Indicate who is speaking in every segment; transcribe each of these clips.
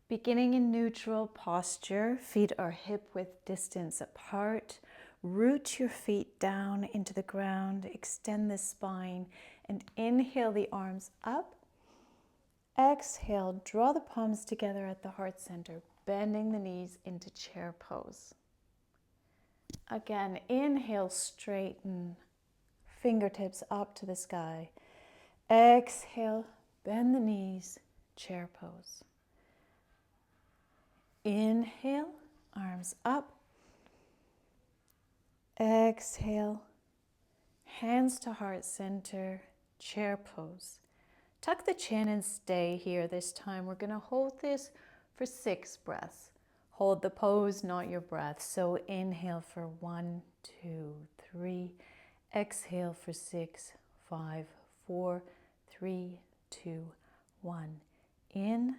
Speaker 1: Beginning in neutral posture, feet are hip width distance apart. Root your feet down into the ground, extend the spine, and inhale the arms up. Exhale, draw the palms together at the heart center, bending the knees into chair pose. Again, inhale, straighten, fingertips up to the sky. Exhale, bend the knees, chair pose. Inhale, arms up. Exhale, hands to heart center, chair pose. Tuck the chin and stay here this time. We're going to hold this for 6 breaths. Hold the pose, not your breath. So inhale for 1, 2, 3. Exhale for 6, 5, 4, 3, 2, 1. In,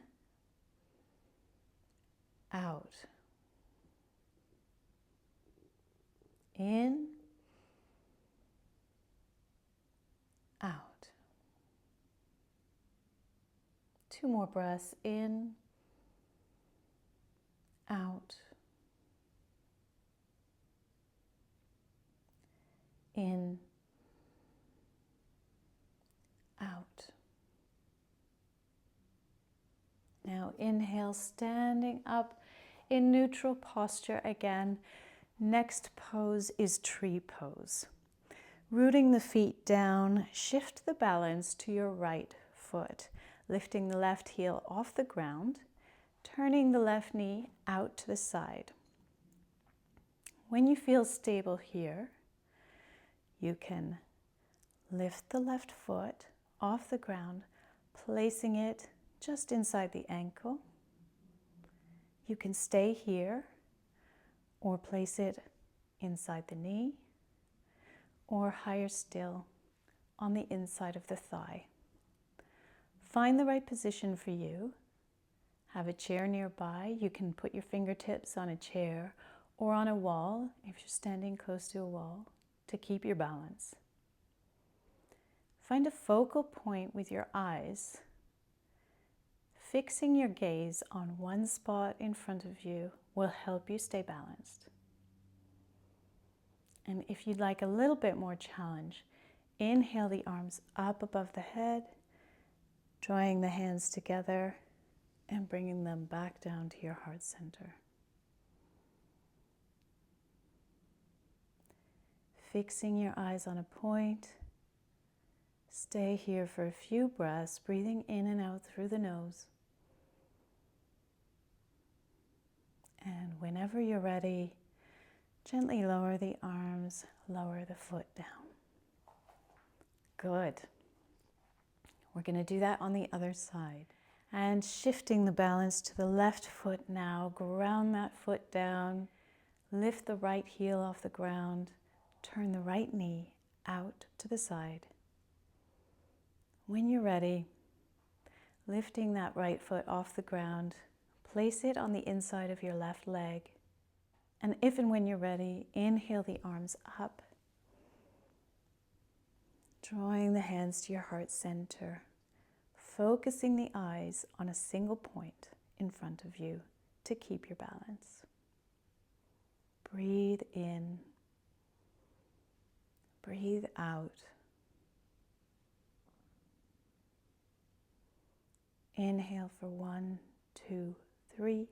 Speaker 1: out. In, out. 2 more breaths. In, out. In, out. Now inhale, standing up in neutral posture again. Next pose is tree pose. Rooting the feet down, shift the balance to your right foot, lifting the left heel off the ground, turning the left knee out to the side. When you feel stable here, you can lift the left foot off the ground, placing it just inside the ankle. You can stay here or place it inside the knee, or higher still on the inside of the thigh. Find the right position for you. Have a chair nearby. You can put your fingertips on a chair or on a wall if you're standing close to a wall to keep your balance. Find a focal point with your eyes, fixing your gaze on one spot in front of you will help you stay balanced. And if you'd like a little bit more challenge, inhale the arms up above the head, drawing the hands together and bringing them back down to your heart center. Fixing your eyes on a point. Stay here for a few breaths, breathing in and out through the nose. And whenever you're ready, gently lower the arms, lower the foot down. Good. We're going to do that on the other side. And shifting the balance to the left foot now, ground that foot down, lift the right heel off the ground, turn the right knee out to the side. When you're ready, lifting that right foot off the ground, place it on the inside of your left leg. And if and when you're ready, inhale the arms up, drawing the hands to your heart center, focusing the eyes on a single point in front of you to keep your balance. Breathe in, breathe out. Inhale for 1, 2, 3.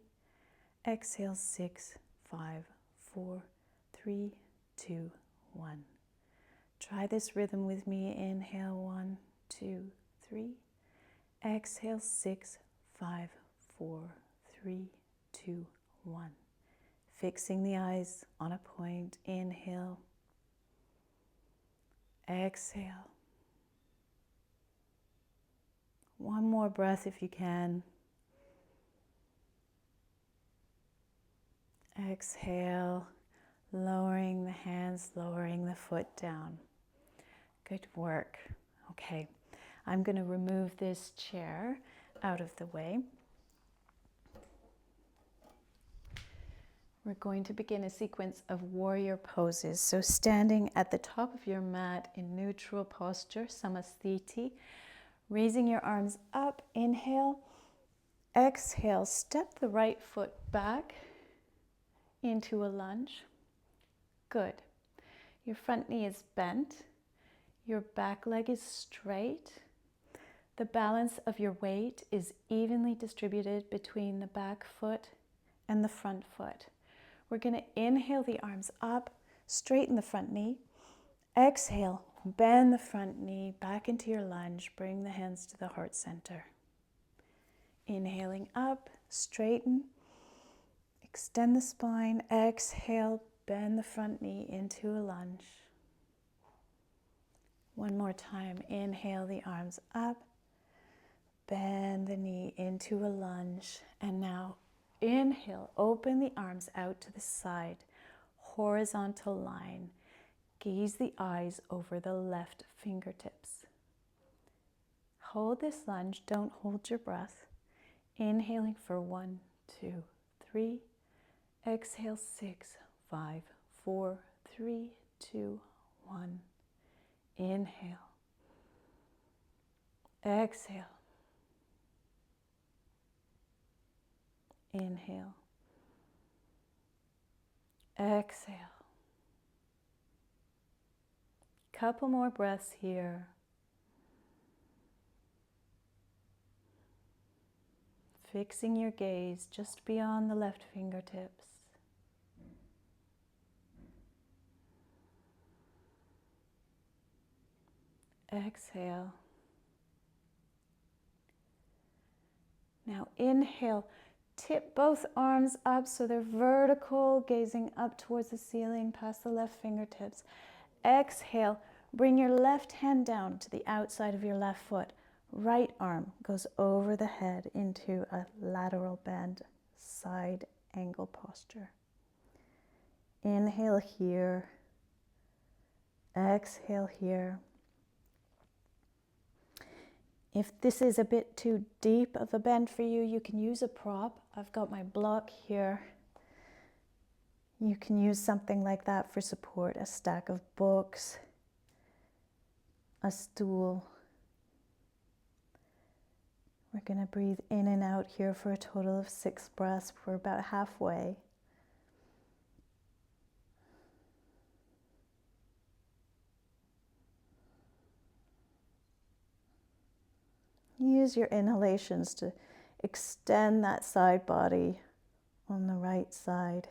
Speaker 1: Exhale 6, 5, 4, 3, 2, 1. Try this rhythm with me. Inhale 1, 2, 3. Exhale 6, 5, 4, 3, 2, 1. Fixing the eyes on a point. Inhale. Exhale. One more breath if you can. Exhale, lowering the hands, lowering the foot down. Good work. Okay, I'm going to remove this chair out of the way. We're going to begin a sequence of warrior poses. So standing at the top of your mat in neutral posture, samasthiti, raising your arms up, inhale. exhale, step the right foot back into a lunge. Good. Your front knee is bent. Your back leg is straight. The balance of your weight is evenly distributed between the back foot and the front foot. We're going to inhale the arms up, straighten the front knee. Exhale, bend the front knee back into your lunge. Bring the hands to the heart center. Inhaling up, straighten, extend the spine. Exhale, bend the front knee into a lunge. One more time. Inhale the arms up, bend the knee into a lunge. And now inhale, open the arms out to the side, horizontal line. Gaze the eyes over the left fingertips. Hold this lunge, don't hold your breath. Inhaling for 1, 2, 3. Exhale 6, 5, 4, 3, 2, 1. Inhale. Exhale. Inhale. Exhale. Couple more breaths here. Fixing your gaze just beyond the left fingertips. Exhale. Now inhale, tip both arms up so they're vertical, gazing up towards the ceiling, past the left fingertips. Exhale, bring your left hand down to the outside of your left foot. Right arm goes over the head into a lateral bend, side angle posture. Inhale here. Exhale here. If this is a bit too deep of a bend for you, you can use a prop. I've got my block here. You can use something like that for support, a stack of books, a stool. We're going to breathe in and out here for a total of 6 breaths. We're about halfway. Use your inhalations to extend that side body on the right side.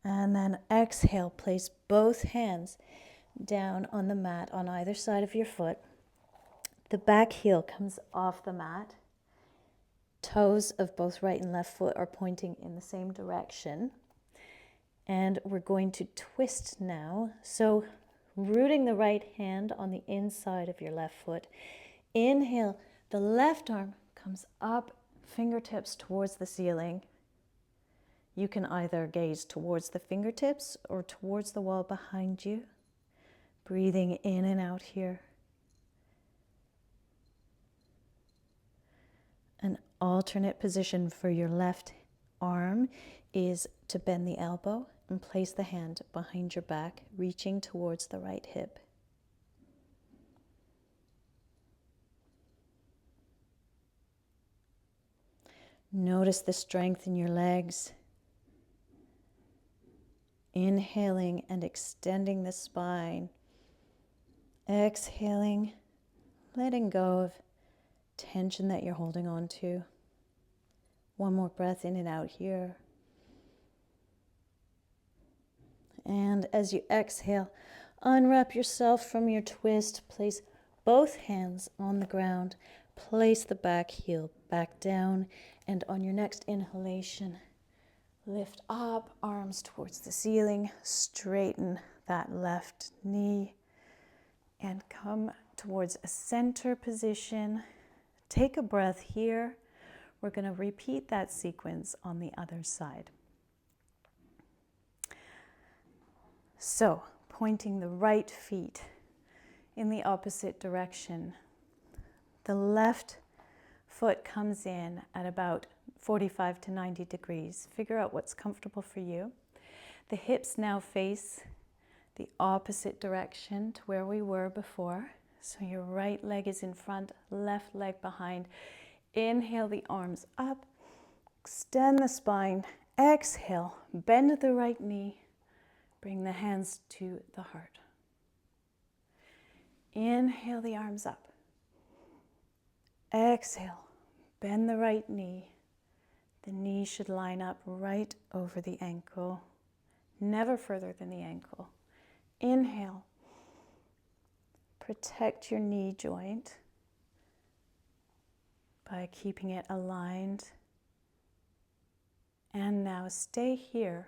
Speaker 1: And then exhale, place both hands down on the mat on either side of your foot. The back heel comes off the mat. Toes of both right and left foot are pointing in the same direction. And we're going to twist now. So rooting the right hand on the inside of your left foot. Inhale, the left arm comes up, fingertips towards the ceiling. You can either gaze towards the fingertips or towards the wall behind you. Breathing in and out here. An alternate position for your left arm is to bend the elbow and place the hand behind your back, reaching towards the right hip. Notice the strength in your legs. Inhaling and extending the spine. Exhaling, letting go of tension that you're holding on to. One more breath in and out here. And as you exhale, unwrap yourself from your twist. Place both hands on the ground. Place the back heel back down. And on your next inhalation, lift up, arms towards the ceiling. Straighten that left knee. And come towards a center position. Take a breath here. We're going to repeat that sequence on the other side. So, pointing the right feet in the opposite direction. The left foot comes in at about 45 to 90 degrees. Figure out what's comfortable for you. The hips now face the opposite direction to where we were before. So your right leg is in front, left leg behind. Inhale the arms up, extend the spine. Exhale, bend the right knee, bring the hands to the heart. Inhale the arms up. Exhale, bend the right knee. The knee should line up right over the ankle, never further than the ankle. Inhale, protect your knee joint by keeping it aligned. And now stay here.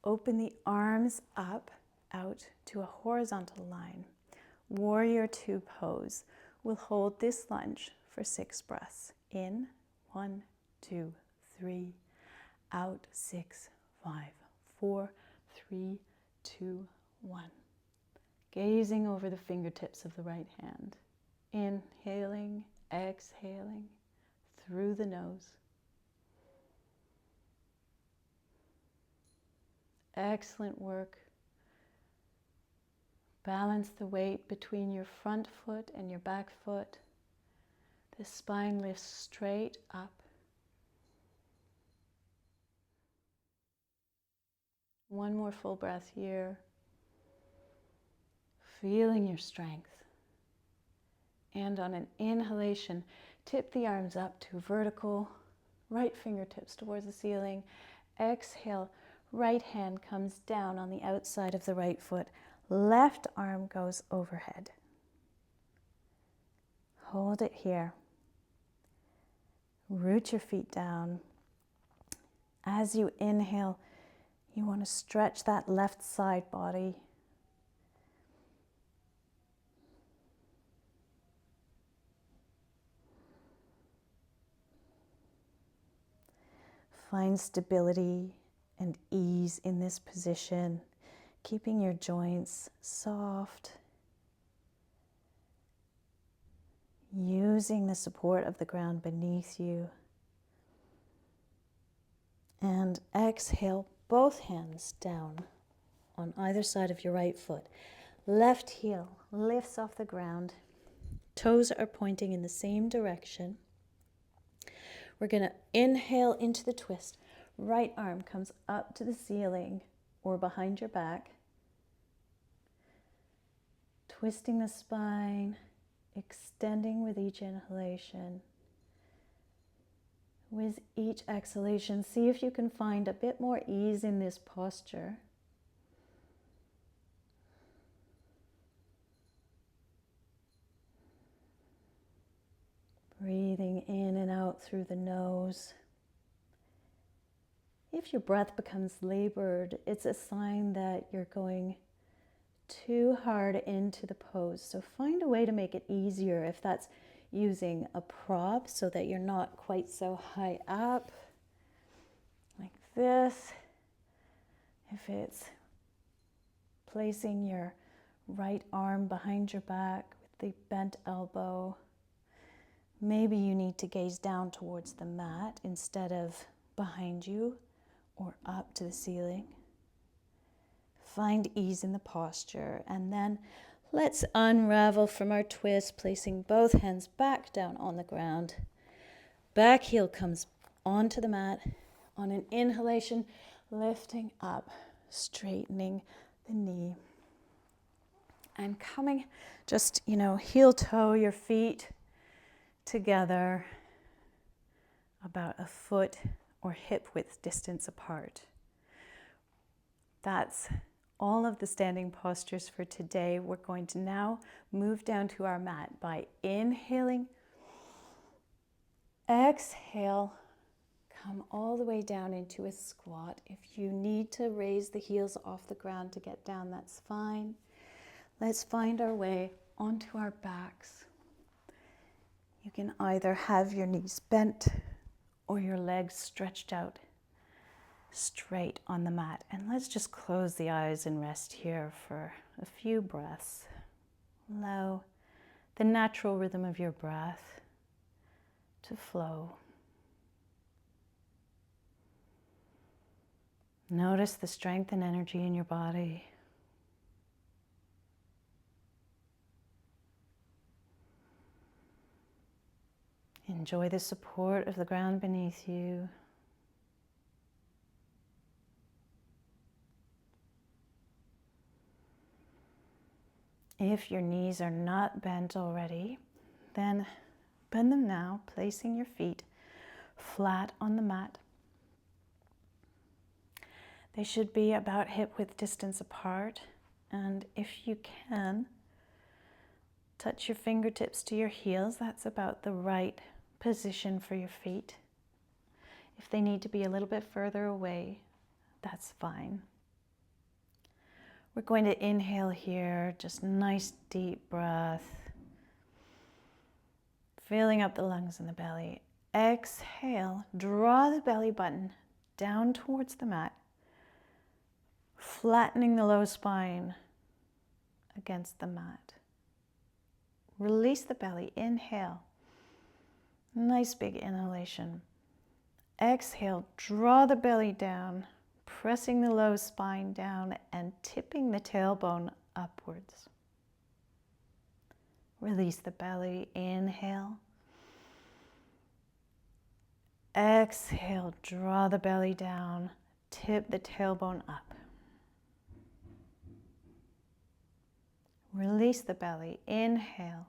Speaker 1: Open the arms up, out to a horizontal line. Warrior Two pose. We'll hold this lunge for 6 breaths. In, 1, 2, 3. Out, 6, 5, 4, 3, 2, 1. Gazing over the fingertips of the right hand. Inhaling, exhaling through the nose. Excellent work. Balance the weight between your front foot and your back foot. The spine lifts straight up. One more full breath here. Feeling your strength. And on an inhalation, tip the arms up to vertical, right fingertips towards the ceiling. Exhale, right hand comes down on the outside of the right foot. Left arm goes overhead. Hold it here. Root your feet down. As you inhale, you want to stretch that left side body. Find stability and ease in this position, keeping your joints soft, using the support of the ground beneath you. And exhale, both hands down on either side of your right foot. Left heel lifts off the ground. Toes are pointing in the same direction. We're going to inhale into the twist. Right arm comes up to the ceiling or behind your back. Twisting the spine, extending with each inhalation. With each exhalation, see if you can find a bit more ease in this posture. Breathing in and out through the nose. If your breath becomes labored, it's a sign that you're going too hard into the pose. So find a way to make it easier, if that's using a prop so that you're not quite so high up, like this. If it's placing your right arm behind your back with the bent elbow, maybe you need to gaze down towards the mat instead of behind you or up to the ceiling. Find ease in the posture, and then let's unravel from our twist, placing both hands back down on the ground. Back heel comes onto the mat. On an inhalation, lifting up, straightening the knee. And coming just, heel toe your feet together about a foot or hip width distance apart. That's all of the standing postures for today. We're going to now move down to our mat by inhaling, exhale, come all the way down into a squat. If you need to raise the heels off the ground to get down, that's fine. Let's find our way onto our backs. You can either have your knees bent or your legs stretched out straight on the mat. And let's just close the eyes and rest here for a few breaths. Allow the natural rhythm of your breath to flow. Notice the strength and energy in your body. Enjoy the support of the ground beneath you. If your knees are not bent already, then bend them now, placing your feet flat on the mat. They should be about hip-width distance apart, and if you can, touch your fingertips to your heels. That's about the right position for your feet. If they need to be a little bit further away, that's fine. We're going to inhale here, just nice deep breath, filling up the lungs and the belly. Exhale, draw the belly button down towards the mat, flattening the low spine against the mat. Release the belly, inhale. Nice big inhalation. Exhale, draw the belly down, pressing the low spine down and tipping the tailbone upwards. Release the belly, inhale. Exhale, draw the belly down, tip the tailbone up. Release the belly, inhale.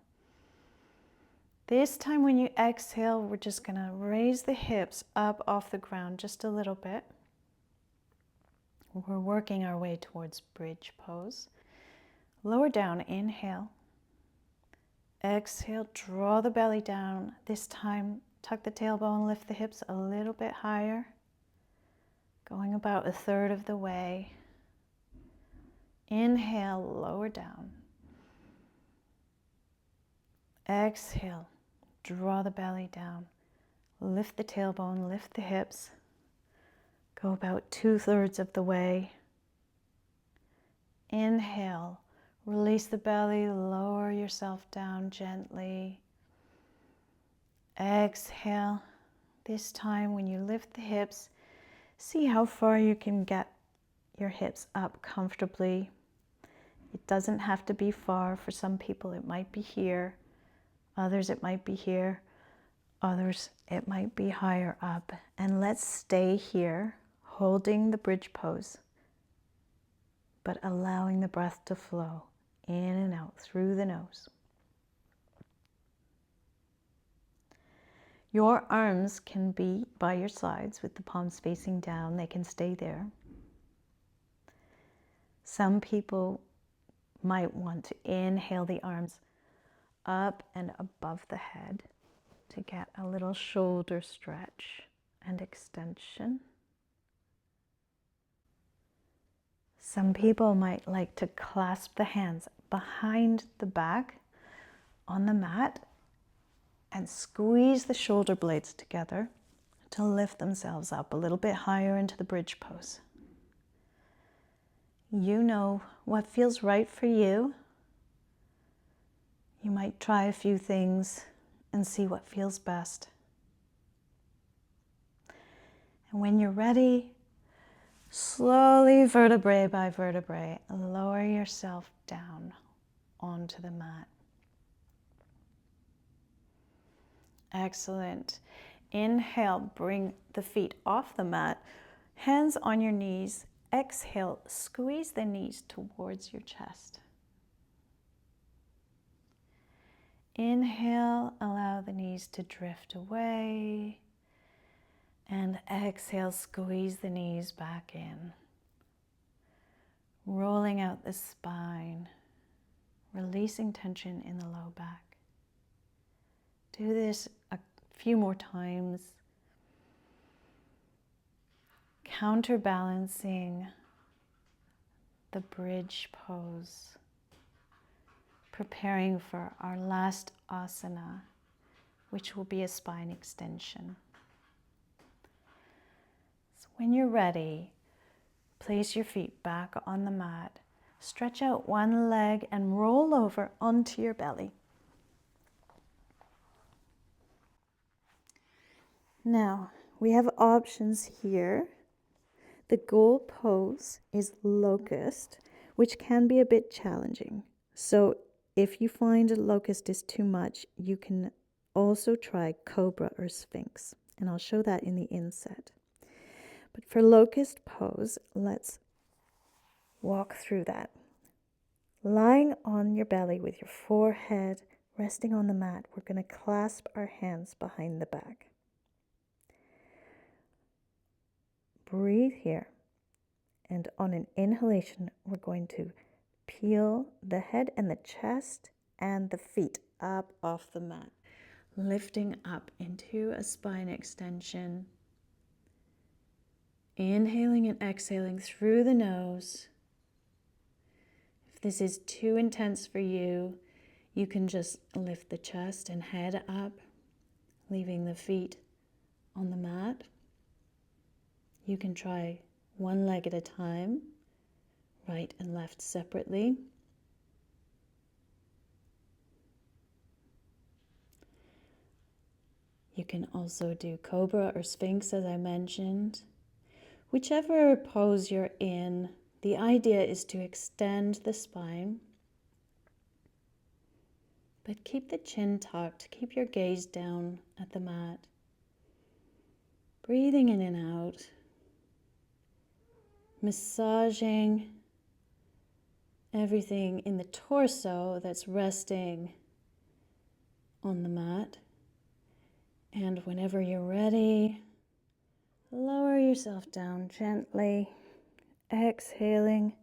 Speaker 1: This time when you exhale, we're just going to raise the hips up off the ground just a little bit. We're working our way towards bridge pose. Lower down, inhale. Exhale, draw the belly down. This time, tuck the tailbone, lift the hips a little bit higher. Going about a third of the way. Inhale, lower down. Exhale, draw the belly down. Lift the tailbone, lift the hips. Go about 2/3 of the way. Inhale, release the belly, lower yourself down gently. Exhale. This time when you lift the hips, see how far you can get your hips up comfortably. It doesn't have to be far. For some people it might be here, others it might be here, others it might be higher up. And let's stay here, holding the bridge pose, but allowing the breath to flow in and out through the nose. Your arms can be by your sides with the palms facing down. They can stay there. Some people might want to inhale the arms up and above the head to get a little shoulder stretch and extension. Some people might like to clasp the hands behind the back on the mat and squeeze the shoulder blades together to lift themselves up a little bit higher into the bridge pose. You know what feels right for you. You might try a few things and see what feels best. And when you're ready, slowly, vertebrae by vertebrae, lower yourself down onto the mat. Excellent. Inhale, bring the feet off the mat, hands on your knees. Exhale, squeeze the knees towards your chest. Inhale, allow the knees to drift away. And exhale, squeeze the knees back in. Rolling out the spine, releasing tension in the low back. Do this a few more times. Counterbalancing the bridge pose. Preparing for our last asana, which will be a spine extension. So when you're ready, place your feet back on the mat. Stretch out one leg and roll over onto your belly. Now, we have options here. The goal pose is locust, which can be a bit challenging. So if you find a locust is too much, you can also try cobra or sphinx, and I'll show that in the inset. But for locust pose, let's walk through that. Lying on your belly with your forehead resting on the mat, we're going to clasp our hands behind the back. Breathe here. And on an inhalation, we're going to peel the head and the chest and the feet up off the mat, lifting up into a spine extension. Inhaling and exhaling through the nose. If this is too intense for you, you can just lift the chest and head up, leaving the feet on the mat. You can try one leg at a time, right and left separately. You can also do cobra or sphinx, as I mentioned. Whichever pose you're in, the idea is to extend the spine, but keep the chin tucked, keep your gaze down at the mat. Breathing in and out, massaging everything in the torso that's resting on the mat. And whenever you're ready, lower yourself down gently, exhaling,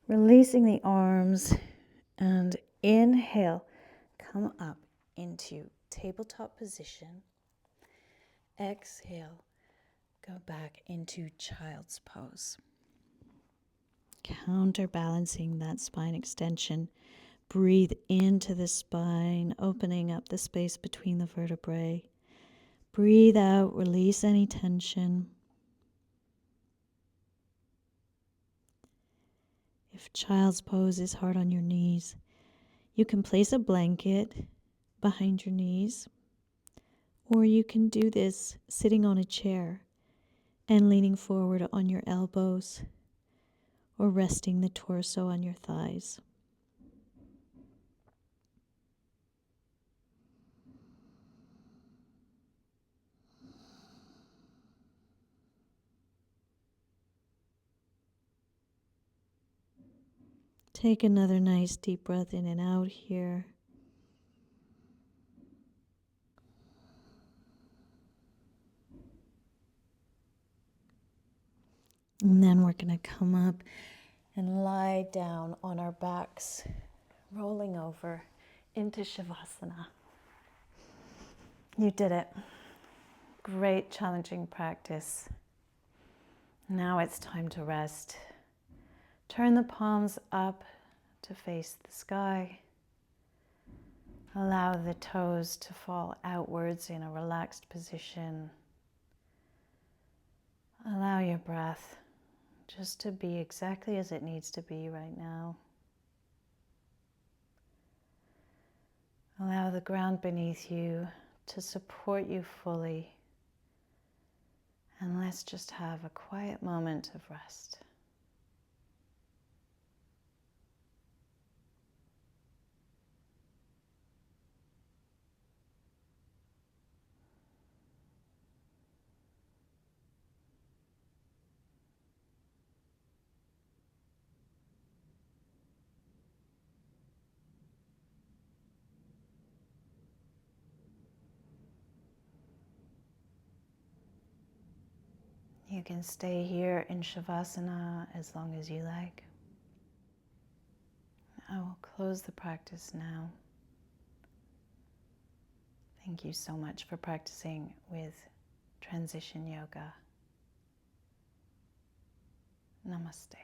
Speaker 1: releasing the arms, and inhale, come up into tabletop position. Exhale, go back into child's pose. Counterbalancing that spine extension. Breathe into the spine, opening up the space between the vertebrae. Breathe out, release any tension. If child's pose is hard on your knees, you can place a blanket behind your knees, or you can do this sitting on a chair and leaning forward on your elbows, or resting the torso on your thighs. Take another nice deep breath in and out here. And then we're going to come up and lie down on our backs, rolling over into Shavasana. You did it. Great challenging practice. Now it's time to rest. Turn the palms up to face the sky. Allow the toes to fall outwards in a relaxed position. Allow your breath just to be exactly as it needs to be right now. Allow the ground beneath you to support you fully. And let's just have a quiet moment of rest. You can stay here in Shavasana as long as you like. I will close the practice now. Thank you so much for practicing with Transition Yoga. Namaste.